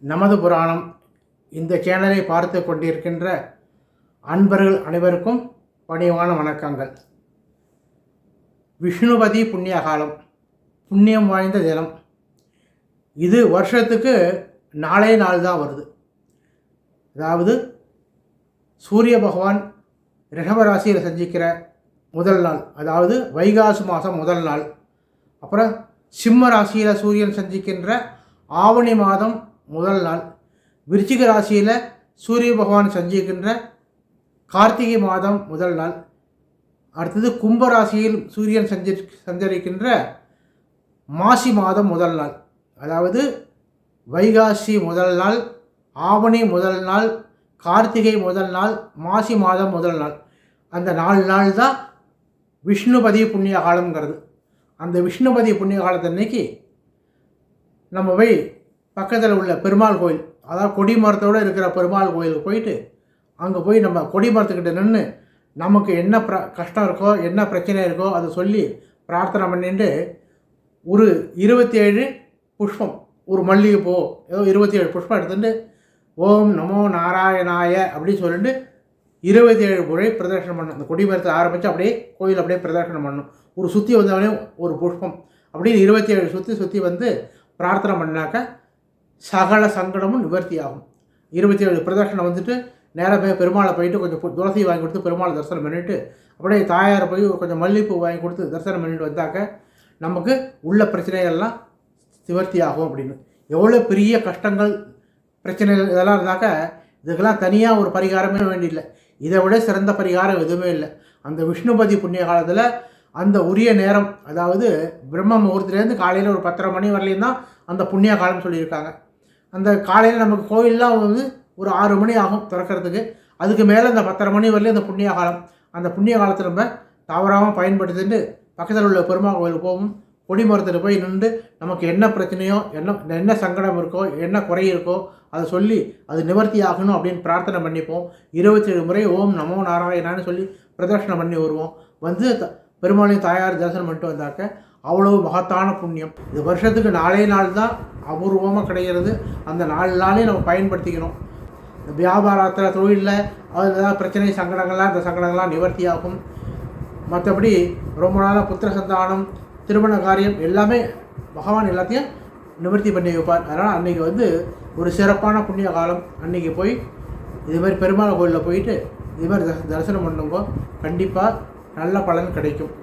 நமது புராணம் இந்த சேனலை பார்த்து கொண்டிருக்கின்ற அன்பர்கள் அனைவருக்கும் பணிவான வணக்கங்கள். விஷ்ணுபதி புண்ணிய காலம், புண்ணியம் வாய்ந்த தினம். இது வருஷத்துக்கு நாளே நாள் தான் வருது. அதாவது சூரிய பகவான் ரிஷபராசியில் சஞ்சிக்கிற முதல் நாள், அதாவது வைகாசி மாதம் முதல் நாள். அப்புறம் சிம்ம ராசியில் சூரியன் சஞ்சிக்கின்ற ஆவணி மாதம் முதல் நாள். விருச்சிக ராசியில் சூரிய பகவான் சஞ்சிக்கின்ற கார்த்திகை மாதம் முதல் நாள். அடுத்தது கும்ப ராசியில் சூரியன் சஞ்சரிக்கின்ற மாசி மாதம் முதல் நாள். அதாவது வைகாசி முதல் நாள், ஆவணி முதல் நாள், கார்த்திகை முதல் நாள், மாசி மாதம் முதல் நாள். அந்த 4 நாள் தான் விஷ்ணுபதி புண்ணிய காலம்ங்கிறது. அந்த விஷ்ணுபதி புண்ணிய காலத்தன்னைக்கு நம்ம போய் பக்கத்தில் உள்ள பெருமாள் கோயில், அதாவது கொடிமரத்தோடு இருக்கிற பெருமாள் கோயிலுக்கு போயிட்டு அங்கே போய் நம்ம கொடிமரத்துக்கிட்ட நின்று நமக்கு என்ன கஷ்டம் இருக்கோ, என்ன பிரச்சனை இருக்கோ அதை சொல்லி பிரார்த்தனை பண்ணிட்டு ஒரு 27 புஷ்பம், ஒரு மல்லிகைப்பூ ஏதோ 27 புஷ்பம் எடுத்துட்டு ஓம் நமோ நாராயணாய அப்படின்னு சொல்லிட்டு 27 முறை பிரதர்ஷனம் பண்ணணும். அந்த கொடிமரத்தை ஆரம்பித்து அப்படியே கோயில் அப்படியே பிரதர்ஷனம் பண்ணணும். ஒரு சுற்றி வந்தவனே ஒரு புஷ்பம் அப்படின்னு 27 சுற்றி வந்து பிரார்த்தனை பண்ணாக்க சகல சங்கடமும் நிவர்த்தி ஆகும். 27 பிரதர்ஷனம் வந்துட்டு நேராக போய் பெருமாளை போயிட்டு கொஞ்சம் துளசி வாங்கி கொடுத்து பெருமாளை தரிசனம் பண்ணிவிட்டு அப்படியே தாயாரை போய் கொஞ்சம் மல்லிகைப்பூ வாங்கி கொடுத்து தரிசனம் பண்ணிட்டு வந்தாக்க நமக்கு உள்ள பிரச்சனைகள்லாம் நிவர்த்தி ஆகும் அப்படின்னு. எவ்வளோ பெரிய கஷ்டங்கள் பிரச்சனைகள் இதெல்லாம் இருந்தாக்க இதுக்கெல்லாம் தனியாக ஒரு பரிகாரமே வேண்டியில்லை. இதை விட சிறந்த பரிகாரம் எதுவுமே இல்லை. அந்த விஷ்ணுபதி புண்ணிய காலத்தில் அந்த உரிய நேரம், அதாவது பிரம்ம முகூர்த்திலேருந்து காலையில் ஒரு 10:30 மணி வரலையும் தான் அந்த புண்ணிய காலம் சொல்லியிருக்காங்க. அந்த காலையில் நமக்கு கோயிலெலாம் வந்து ஒரு 6 மணி ஆகும் திறக்கிறதுக்கு. அதுக்கு மேலே அந்த 10:30 மணி வரலையும் அந்த புண்ணிய காலம். அந்த புண்ணிய காலத்தை நம்ம தவறாமல் பயன்படுத்திட்டு பக்கத்தில் உள்ள பெருமாள் கோயிலுக்கு போகும், கொடிமரத்தில் போய் நின்று நமக்கு என்ன பிரச்சனையோ, என்ன சங்கடம் இருக்கோ, என்ன குறை இருக்கோ அதை சொல்லி அது நிவர்த்தி ஆகணும் அப்படின்னு பிரார்த்தனை பண்ணிப்போம். 27 முறை ஓம் நமோ நாராயணான்னு சொல்லி பிரதர்ஷனம் பண்ணி வருவோம். வந்து பெருமாளையும் தாயார் தரிசனம் பண்ணிட்டு வந்தாக்க அவ்வளவு மகத்தான புண்ணியம். இது வருஷத்துக்கு 4 நாள் தான் அபூர்வமாக கிடைக்கிறது. அந்த 4 நாளையும் நம்ம பயன்படுத்திக்கணும். இந்த வியாபாரத்தில், தொழிலில் அதில் ஏதாவது பிரச்சனை சங்கடங்கள்லாம், இந்த சங்கடங்கள்லாம் நிவர்த்தி ஆகும். மற்றபடி ரொம்ப நாளாக புத்திர சந்தானம், திருமண காரியம் எல்லாமே பகவான் எல்லாத்தையும் நிவர்த்தி பண்ணி வைப்பார். அதனால் அன்றைக்கி வந்து ஒரு சிறப்பான புண்ணிய காலம். அன்றைக்கி போய் இதுமாதிரி பெருமாள் கோயிலில் போயிட்டு இதுமாதிரி தரிசனம் பண்ணுங்க, கண்டிப்பாக நல்ல பலன் கிடைக்கும்.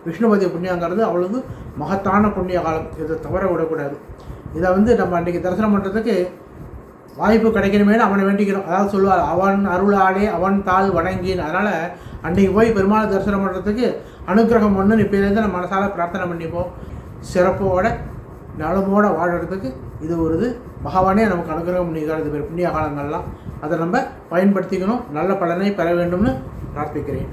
விஷ்ணுபதி புண்ணியங்கிறது அவ்வளவு மகத்தான புண்ணிய காலம். இதை தவற விடக்கூடாது. இதை வந்து நம்ம அன்றைக்கி தரிசனம் பண்ணுறதுக்கு வாய்ப்பு கிடைக்கணுமேனு அவனை வேண்டிக்கணும். அதாவது சொல்லுவார், அவன் அருளாலே அவன் தாள் வணங்கின்னு. அதனால் அன்றைக்கி போய் பெருமாளை தரிசனம் பண்ணுறதுக்கு அனுகிரகம் ஒன்று இப்போலேருந்து நம்ம மனசால் பிரார்த்தனை பண்ணிப்போம். சிறப்போட நலமோடு வாழறதுக்கு இது ஒரு பகவானே நமக்கு அனுகிரகம் பண்ணிக்கிறது புண்ணிய காலங்கள்லாம். அதை நம்ம பயன்படுத்திக்கணும். நல்ல பலனை பெற வேண்டும்னு பிரார்த்திக்கிறேன்.